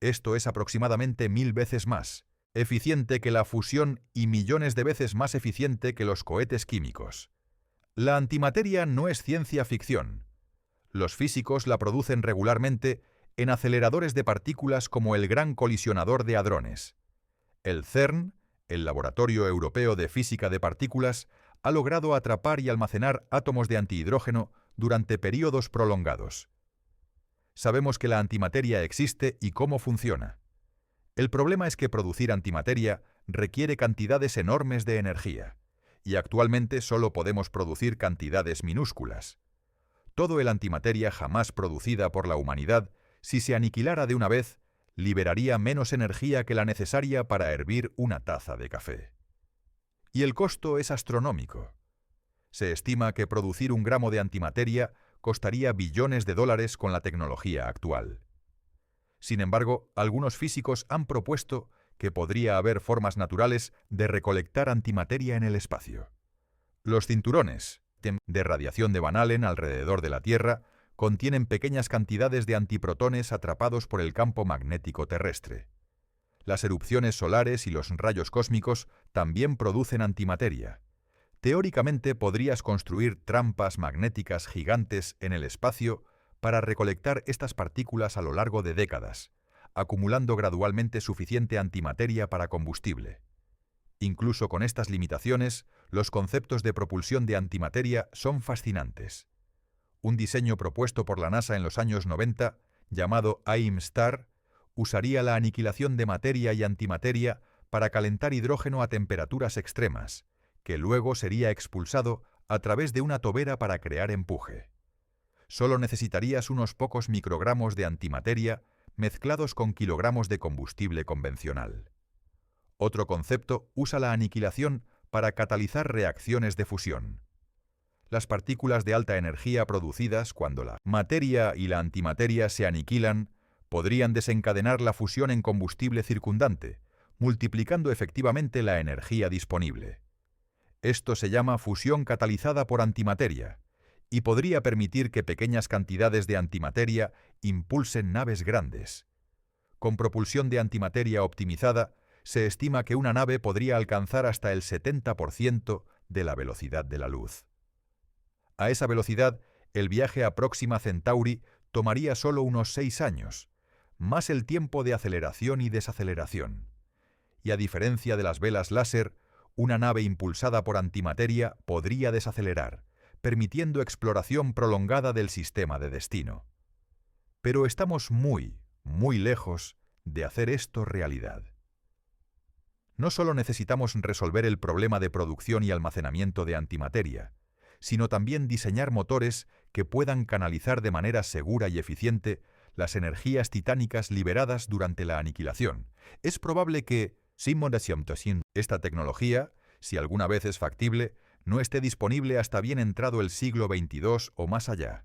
Esto es aproximadamente 1000 veces más eficiente que la fusión y millones de veces más eficiente que los cohetes químicos. La antimateria no es ciencia ficción. Los físicos la producen regularmente en aceleradores de partículas como el Gran Colisionador de Hadrones. El CERN, el Laboratorio Europeo de Física de Partículas, ha logrado atrapar y almacenar átomos de antihidrógeno durante períodos prolongados. Sabemos que la antimateria existe y cómo funciona. El problema es que producir antimateria requiere cantidades enormes de energía, y actualmente solo podemos producir cantidades minúsculas. Todo el antimateria jamás producida por la humanidad, si se aniquilara de una vez, liberaría menos energía que la necesaria para hervir una taza de café. Y el costo es astronómico. Se estima que producir 1 gramo de antimateria costaría billones de dólares con la tecnología actual. Sin embargo, algunos físicos han propuesto que podría haber formas naturales de recolectar antimateria en el espacio. Los cinturones de radiación de Van Allen alrededor de la Tierra contienen pequeñas cantidades de antiprotones atrapados por el campo magnético terrestre. Las erupciones solares y los rayos cósmicos también producen antimateria. Teóricamente podrías construir trampas magnéticas gigantes en el espacio para recolectar estas partículas a lo largo de décadas, acumulando gradualmente suficiente antimateria para combustible. Incluso con estas limitaciones, los conceptos de propulsión de antimateria son fascinantes. Un diseño propuesto por la NASA en los años 90, llamado AIM-STAR, usaría la aniquilación de materia y antimateria para calentar hidrógeno a temperaturas extremas, que luego sería expulsado a través de una tobera para crear empuje. Solo necesitarías unos pocos microgramos de antimateria mezclados con kilogramos de combustible convencional. Otro concepto usa la aniquilación para catalizar reacciones de fusión. Las partículas de alta energía producidas cuando la materia y la antimateria se aniquilan podrían desencadenar la fusión en combustible circundante, multiplicando efectivamente la energía disponible. Esto se llama fusión catalizada por antimateria, y podría permitir que pequeñas cantidades de antimateria impulsen naves grandes. Con propulsión de antimateria optimizada, se estima que una nave podría alcanzar hasta el 70% de la velocidad de la luz. A esa velocidad, el viaje a Próxima Centauri tomaría solo unos 6 años, más el tiempo de aceleración y desaceleración. Y a diferencia de las velas láser, una nave impulsada por antimateria podría desacelerar, permitiendo exploración prolongada del sistema de destino. Pero estamos muy lejos de hacer esto realidad. No solo necesitamos resolver el problema de producción y almacenamiento de antimateria, sino también diseñar motores que puedan canalizar de manera segura y eficiente las energías titánicas liberadas durante la aniquilación. Es probable que, esta tecnología, si alguna vez es factible, no esté disponible hasta bien entrado el siglo XXII o más allá.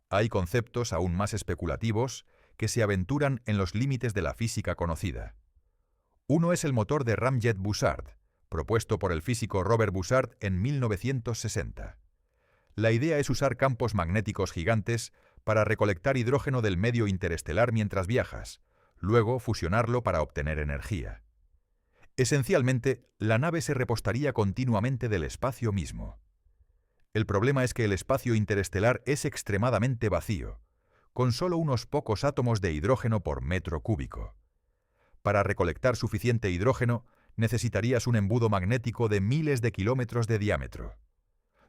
Hay conceptos aún más especulativos que se aventuran en los límites de la física conocida. Uno es el motor de Ramjet-Bussard, propuesto por el físico Robert Bussard en 1960. La idea es usar campos magnéticos gigantes para recolectar hidrógeno del medio interestelar mientras viajas, luego fusionarlo para obtener energía. Esencialmente, la nave se repostaría continuamente del espacio mismo. El problema es que el espacio interestelar es extremadamente vacío, con solo unos pocos átomos de hidrógeno por metro cúbico. Para recolectar suficiente hidrógeno, necesitarías un embudo magnético de miles de kilómetros de diámetro.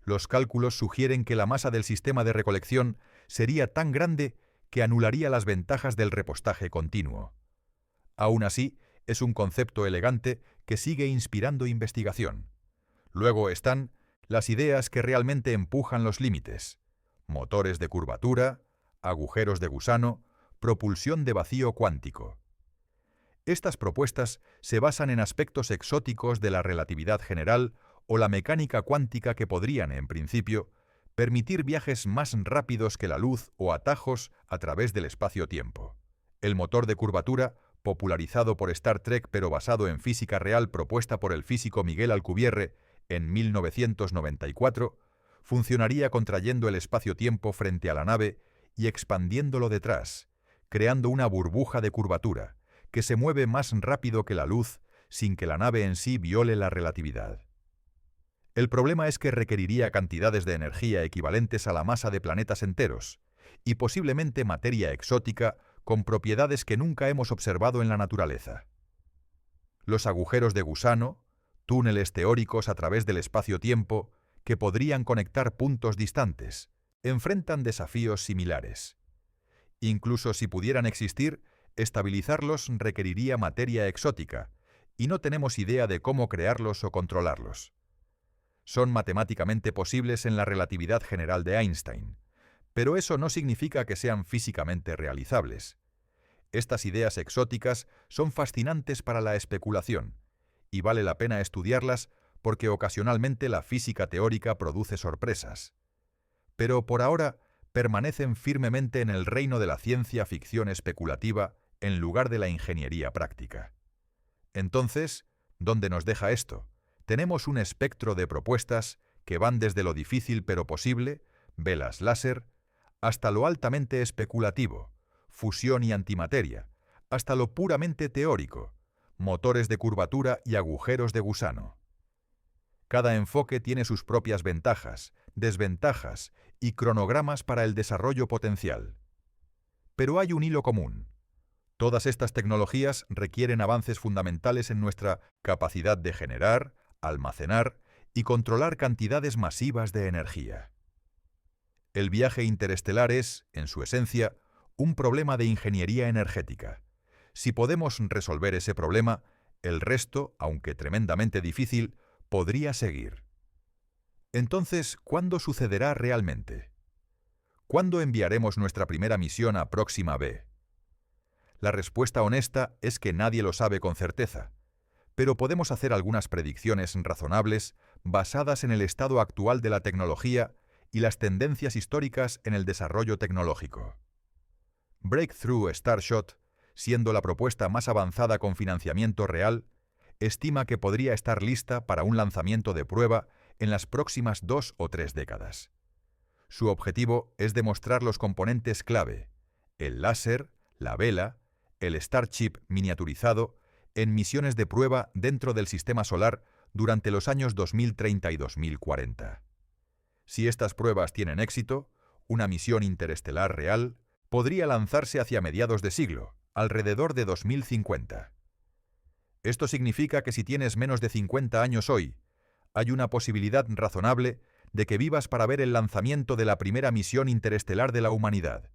Los cálculos sugieren que la masa del sistema de recolección sería tan grande que anularía las ventajas del repostaje continuo. Aún así, es un concepto elegante que sigue inspirando investigación. Luego están las ideas que realmente empujan los límites: motores de curvatura, agujeros de gusano, propulsión de vacío cuántico. Estas propuestas se basan en aspectos exóticos de la relatividad general o la mecánica cuántica que podrían, en principio, permitir viajes más rápidos que la luz o atajos a través del espacio-tiempo. El motor de curvatura, popularizado por Star Trek pero basado en física real propuesta por el físico Miguel Alcubierre en 1994, funcionaría contrayendo el espacio-tiempo frente a la nave y expandiéndolo detrás, creando una burbuja de curvatura que se mueve más rápido que la luz sin que la nave en sí viole la relatividad. El problema es que requeriría cantidades de energía equivalentes a la masa de planetas enteros, y posiblemente materia exótica con propiedades que nunca hemos observado en la naturaleza. Los agujeros de gusano, túneles teóricos a través del espacio-tiempo que podrían conectar puntos distantes, enfrentan desafíos similares. Incluso si pudieran existir, estabilizarlos requeriría materia exótica, y no tenemos idea de cómo crearlos o controlarlos. Son matemáticamente posibles en la relatividad general de Einstein, pero eso no significa que sean físicamente realizables. Estas ideas exóticas son fascinantes para la especulación, y vale la pena estudiarlas porque ocasionalmente la física teórica produce sorpresas. Pero por ahora permanecen firmemente en el reino de la ciencia ficción especulativa en lugar de la ingeniería práctica. Entonces, ¿dónde nos deja esto? Tenemos un espectro de propuestas que van desde lo difícil pero posible, velas láser, hasta lo altamente especulativo, fusión y antimateria, hasta lo puramente teórico, motores de curvatura y agujeros de gusano. Cada enfoque tiene sus propias ventajas, desventajas y cronogramas para el desarrollo potencial. Pero hay un hilo común. Todas estas tecnologías requieren avances fundamentales en nuestra capacidad de generar, almacenar y controlar cantidades masivas de energía. El viaje interestelar es, en su esencia, un problema de ingeniería energética. Si podemos resolver ese problema, el resto, aunque tremendamente difícil, podría seguir. Entonces, ¿cuándo sucederá realmente? ¿Cuándo enviaremos nuestra primera misión a Próxima B? La respuesta honesta es que nadie lo sabe con certeza, pero podemos hacer algunas predicciones razonables basadas en el estado actual de la tecnología y las tendencias históricas en el desarrollo tecnológico. Breakthrough Starshot, siendo la propuesta más avanzada con financiamiento real, estima que podría estar lista para un lanzamiento de prueba en las próximas 2 o 3 décadas. Su objetivo es demostrar los componentes clave, el láser, la vela, el Starship miniaturizado, en misiones de prueba dentro del Sistema Solar durante los años 2030 y 2040. Si estas pruebas tienen éxito, una misión interestelar real podría lanzarse hacia mediados de siglo, alrededor de 2050. Esto significa que si tienes menos de 50 años hoy, hay una posibilidad razonable de que vivas para ver el lanzamiento de la primera misión interestelar de la humanidad.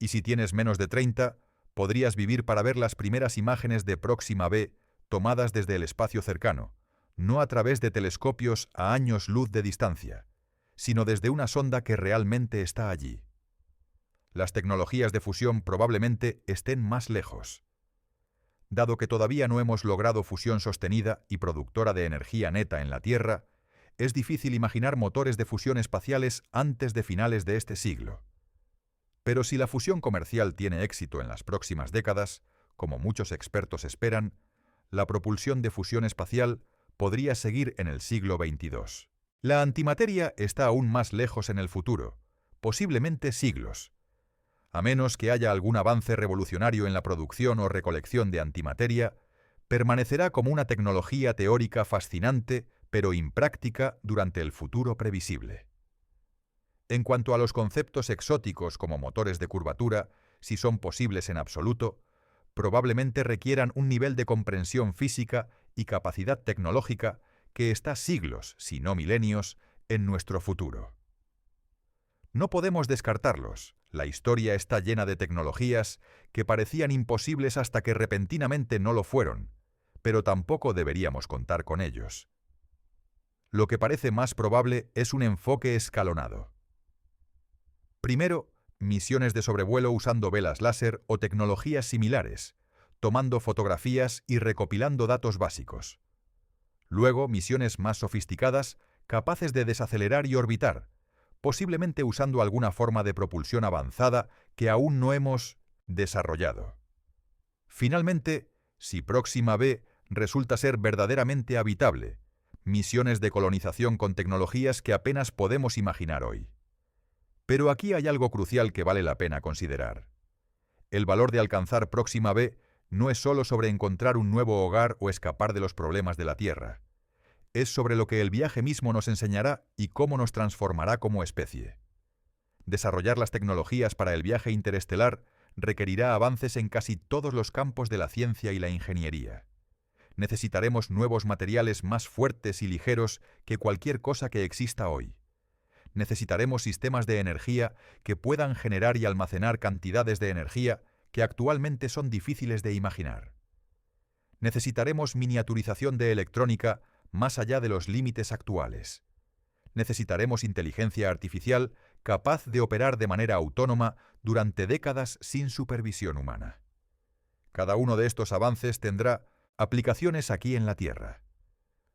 Y si tienes menos de 30, podrías vivir para ver las primeras imágenes de Próxima B tomadas desde el espacio cercano, no a través de telescopios a años luz de distancia, sino desde una sonda que realmente está allí. Las tecnologías de fusión probablemente estén más lejos. Dado que todavía no hemos logrado fusión sostenida y productora de energía neta en la Tierra, es difícil imaginar motores de fusión espaciales antes de finales de este siglo. Pero si la fusión comercial tiene éxito en las próximas décadas, como muchos expertos esperan, la propulsión de fusión espacial podría seguir en el siglo XXII. La antimateria está aún más lejos en el futuro, posiblemente siglos. A menos que haya algún avance revolucionario en la producción o recolección de antimateria, permanecerá como una tecnología teórica fascinante, pero impráctica durante el futuro previsible. En cuanto a los conceptos exóticos como motores de curvatura, si son posibles en absoluto, probablemente requieran un nivel de comprensión física y capacidad tecnológica que está siglos, si no milenios, en nuestro futuro. No podemos descartarlos. La historia está llena de tecnologías que parecían imposibles hasta que repentinamente no lo fueron, pero tampoco deberíamos contar con ellos. Lo que parece más probable es un enfoque escalonado. Primero, misiones de sobrevuelo usando velas láser o tecnologías similares, tomando fotografías y recopilando datos básicos. Luego, misiones más sofisticadas, capaces de desacelerar y orbitar, posiblemente usando alguna forma de propulsión avanzada que aún no hemos desarrollado. Finalmente, si Próxima B resulta ser verdaderamente habitable, misiones de colonización con tecnologías que apenas podemos imaginar hoy. Pero aquí hay algo crucial que vale la pena considerar. El valor de alcanzar Próxima B no es solo sobre encontrar un nuevo hogar o escapar de los problemas de la Tierra. Es sobre lo que el viaje mismo nos enseñará y cómo nos transformará como especie. Desarrollar las tecnologías para el viaje interestelar requerirá avances en casi todos los campos de la ciencia y la ingeniería. Necesitaremos nuevos materiales más fuertes y ligeros que cualquier cosa que exista hoy. Necesitaremos sistemas de energía que puedan generar y almacenar cantidades de energía que actualmente son difíciles de imaginar. Necesitaremos miniaturización de electrónica más allá de los límites actuales. Necesitaremos inteligencia artificial capaz de operar de manera autónoma durante décadas sin supervisión humana. Cada uno de estos avances tendrá aplicaciones aquí en la Tierra.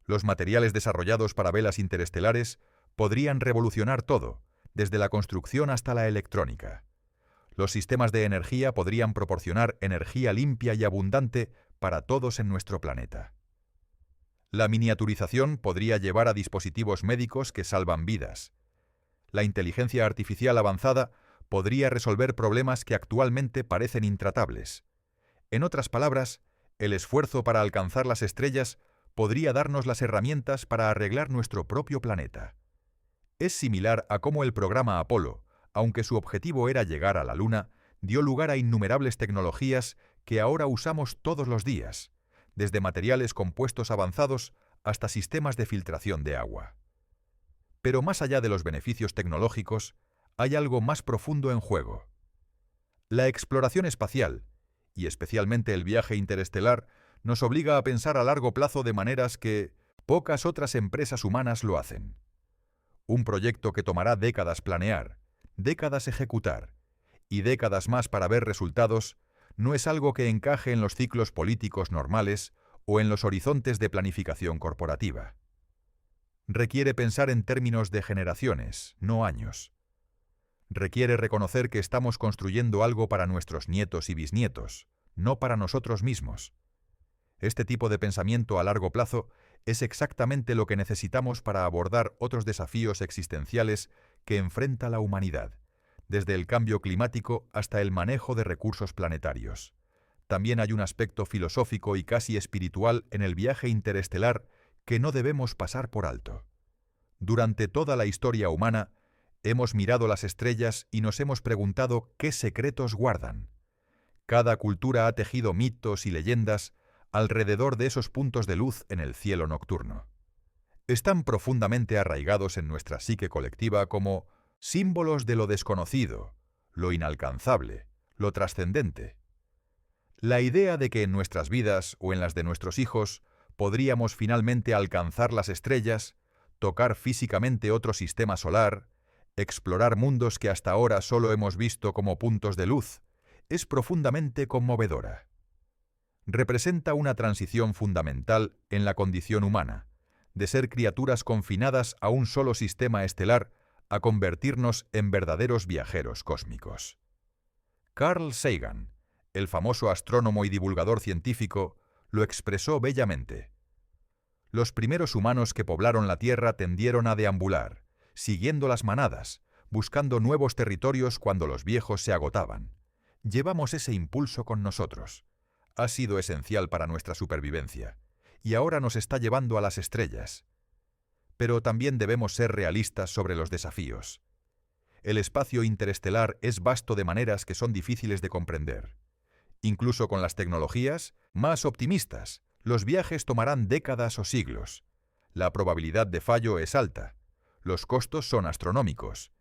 Los materiales desarrollados para velas interestelares podrían revolucionar todo, desde la construcción hasta la electrónica. Los sistemas de energía podrían proporcionar energía limpia y abundante para todos en nuestro planeta. La miniaturización podría llevar a dispositivos médicos que salvan vidas. La inteligencia artificial avanzada podría resolver problemas que actualmente parecen intratables. En otras palabras, el esfuerzo para alcanzar las estrellas podría darnos las herramientas para arreglar nuestro propio planeta. Es similar a cómo el programa Apolo, aunque su objetivo era llegar a la Luna, dio lugar a innumerables tecnologías que ahora usamos todos los días, desde materiales compuestos avanzados hasta sistemas de filtración de agua. Pero más allá de los beneficios tecnológicos, hay algo más profundo en juego. La exploración espacial, y especialmente el viaje interestelar, nos obliga a pensar a largo plazo de maneras que pocas otras empresas humanas lo hacen. Un proyecto que tomará décadas planear, décadas ejecutar y décadas más para ver resultados, no es algo que encaje en los ciclos políticos normales o en los horizontes de planificación corporativa. Requiere pensar en términos de generaciones, no años. Requiere reconocer que estamos construyendo algo para nuestros nietos y bisnietos, no para nosotros mismos. Este tipo de pensamiento a largo plazo es exactamente lo que necesitamos para abordar otros desafíos existenciales que enfrenta la humanidad, desde el cambio climático hasta el manejo de recursos planetarios. También hay un aspecto filosófico y casi espiritual en el viaje interestelar que no debemos pasar por alto. Durante toda la historia humana, hemos mirado las estrellas y nos hemos preguntado qué secretos guardan. Cada cultura ha tejido mitos y leyendas alrededor de esos puntos de luz en el cielo nocturno. Están profundamente arraigados en nuestra psique colectiva como símbolos de lo desconocido, lo inalcanzable, lo trascendente. La idea de que en nuestras vidas o en las de nuestros hijos podríamos finalmente alcanzar las estrellas, tocar físicamente otro sistema solar, explorar mundos que hasta ahora solo hemos visto como puntos de luz, es profundamente conmovedora. Representa una transición fundamental en la condición humana, de ser criaturas confinadas a un solo sistema estelar a convertirnos en verdaderos viajeros cósmicos. Carl Sagan, el famoso astrónomo y divulgador científico, lo expresó bellamente. Los primeros humanos que poblaron la Tierra tendieron a deambular, siguiendo las manadas, buscando nuevos territorios cuando los viejos se agotaban. Llevamos ese impulso con nosotros. Ha sido esencial para nuestra supervivencia, y ahora nos está llevando a las estrellas. Pero también debemos ser realistas sobre los desafíos. El espacio interestelar es vasto de maneras que son difíciles de comprender. Incluso con las tecnologías más optimistas, los viajes tomarán décadas o siglos. La probabilidad de fallo es alta, los costos son astronómicos,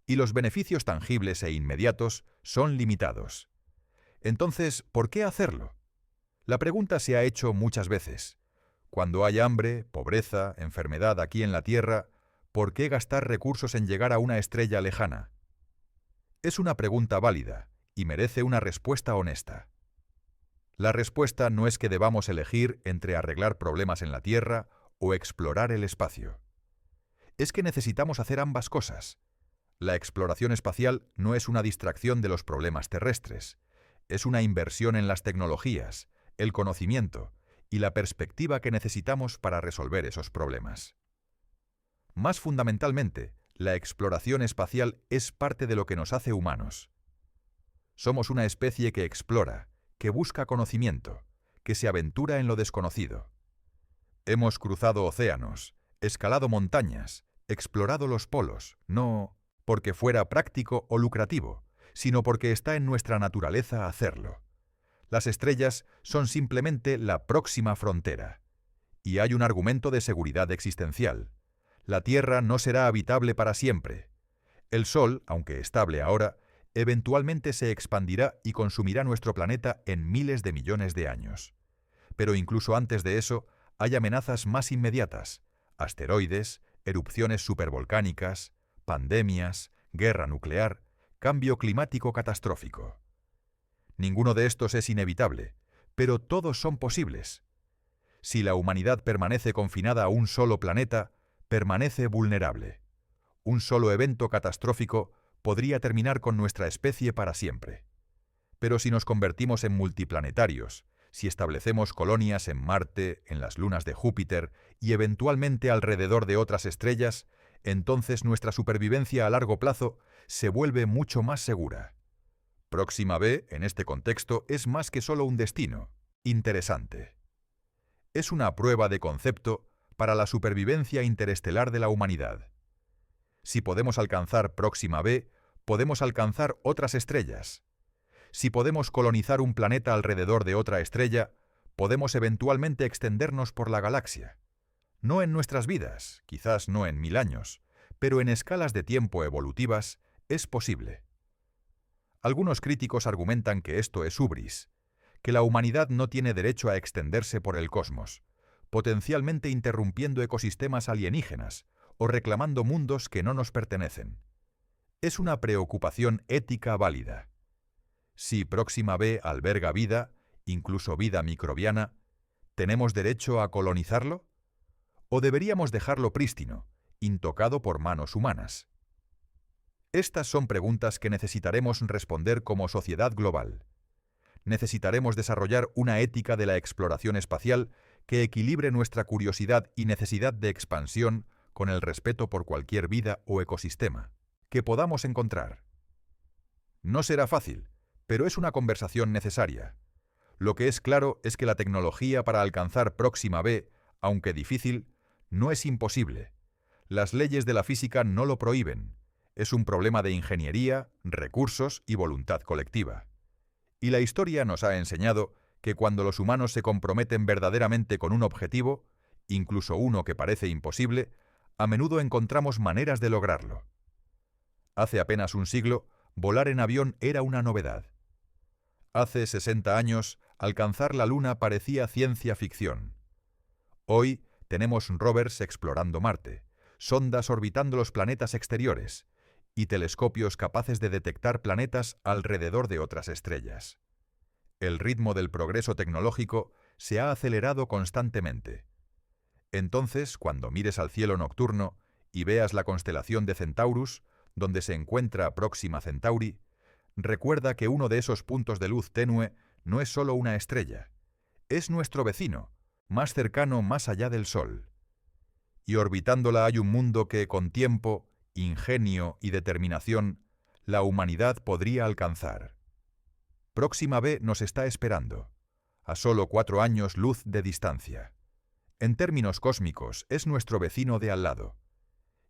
y los beneficios tangibles e inmediatos son limitados. Entonces, ¿por qué hacerlo? La pregunta se ha hecho muchas veces. Cuando hay hambre, pobreza, enfermedad aquí en la Tierra, ¿por qué gastar recursos en llegar a una estrella lejana? Es una pregunta válida y merece una respuesta honesta. La respuesta no es que debamos elegir entre arreglar problemas en la Tierra o explorar el espacio. Es que necesitamos hacer ambas cosas. La exploración espacial no es una distracción de los problemas terrestres, es una inversión en las tecnologías, el conocimiento y la perspectiva que necesitamos para resolver esos problemas. Más fundamentalmente, la exploración espacial es parte de lo que nos hace humanos. Somos una especie que explora, que busca conocimiento, que se aventura en lo desconocido. Hemos cruzado océanos, escalado montañas, explorado los polos, no porque fuera práctico o lucrativo, sino porque está en nuestra naturaleza hacerlo. Las estrellas son simplemente la próxima frontera. Y hay un argumento de seguridad existencial. La Tierra no será habitable para siempre. El Sol, aunque estable ahora, eventualmente se expandirá y consumirá nuestro planeta en miles de millones de años. Pero incluso antes de eso, hay amenazas más inmediatas: asteroides, erupciones supervolcánicas, pandemias, guerra nuclear, cambio climático catastrófico. Ninguno de estos es inevitable, pero todos son posibles. Si la humanidad permanece confinada a un solo planeta, permanece vulnerable. Un solo evento catastrófico podría terminar con nuestra especie para siempre. Pero si nos convertimos en multiplanetarios, si establecemos colonias en Marte, en las lunas de Júpiter y eventualmente alrededor de otras estrellas, entonces nuestra supervivencia a largo plazo se vuelve mucho más segura. Próxima B, en este contexto, es más que solo un destino interesante. Es una prueba de concepto para la supervivencia interestelar de la humanidad. Si podemos alcanzar Próxima B, podemos alcanzar otras estrellas. Si podemos colonizar un planeta alrededor de otra estrella, podemos eventualmente extendernos por la galaxia. No en nuestras vidas, quizás no en 1000 años, pero en escalas de tiempo evolutivas es posible. Algunos críticos argumentan que esto es hubris, que la humanidad no tiene derecho a extenderse por el cosmos, potencialmente interrumpiendo ecosistemas alienígenas o reclamando mundos que no nos pertenecen. Es una preocupación ética válida. Si Próxima B alberga vida, incluso vida microbiana, ¿tenemos derecho a colonizarlo? ¿O deberíamos dejarlo prístino, intocado por manos humanas? Estas son preguntas que necesitaremos responder como sociedad global. Necesitaremos desarrollar una ética de la exploración espacial que equilibre nuestra curiosidad y necesidad de expansión con el respeto por cualquier vida o ecosistema que podamos encontrar. No será fácil, pero es una conversación necesaria. Lo que es claro es que la tecnología para alcanzar Próxima B, aunque difícil, no es imposible. Las leyes de la física no lo prohíben. Es un problema de ingeniería, recursos y voluntad colectiva. Y la historia nos ha enseñado que cuando los humanos se comprometen verdaderamente con un objetivo, incluso uno que parece imposible, a menudo encontramos maneras de lograrlo. Hace apenas un siglo, volar en avión era una novedad. Hace 60 años, alcanzar la Luna parecía ciencia ficción. Hoy tenemos rovers explorando Marte, sondas orbitando los planetas exteriores y telescopios capaces de detectar planetas alrededor de otras estrellas. El ritmo del progreso tecnológico se ha acelerado constantemente. Entonces, cuando mires al cielo nocturno y veas la constelación de Centaurus, donde se encuentra Próxima Centauri, recuerda que uno de esos puntos de luz tenue no es solo una estrella, es nuestro vecino, más cercano más allá del Sol. Y orbitándola hay un mundo que, con tiempo, ingenio y determinación, la humanidad podría alcanzar. Próxima B nos está esperando, a solo 4 años luz de distancia. En términos cósmicos, es nuestro vecino de al lado.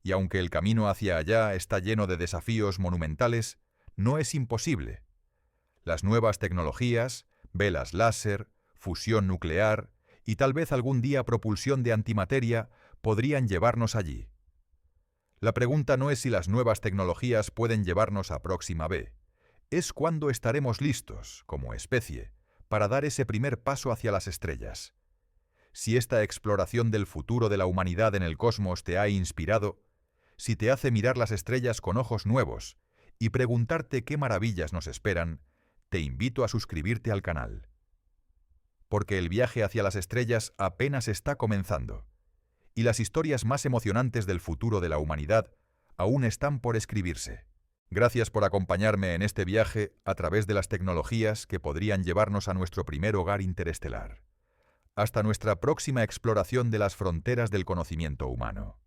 Y aunque el camino hacia allá está lleno de desafíos monumentales, no es imposible. Las nuevas tecnologías, velas láser, fusión nuclear y tal vez algún día propulsión de antimateria podrían llevarnos allí. La pregunta no es si las nuevas tecnologías pueden llevarnos a Próxima B, es cuándo estaremos listos, como especie, para dar ese primer paso hacia las estrellas. Si esta exploración del futuro de la humanidad en el cosmos te ha inspirado, si te hace mirar las estrellas con ojos nuevos y preguntarte qué maravillas nos esperan, te invito a suscribirte al canal. Porque el viaje hacia las estrellas apenas está comenzando, y las historias más emocionantes del futuro de la humanidad aún están por escribirse. Gracias por acompañarme en este viaje a través de las tecnologías que podrían llevarnos a nuestro primer hogar interestelar. Hasta nuestra próxima exploración de las fronteras del conocimiento humano.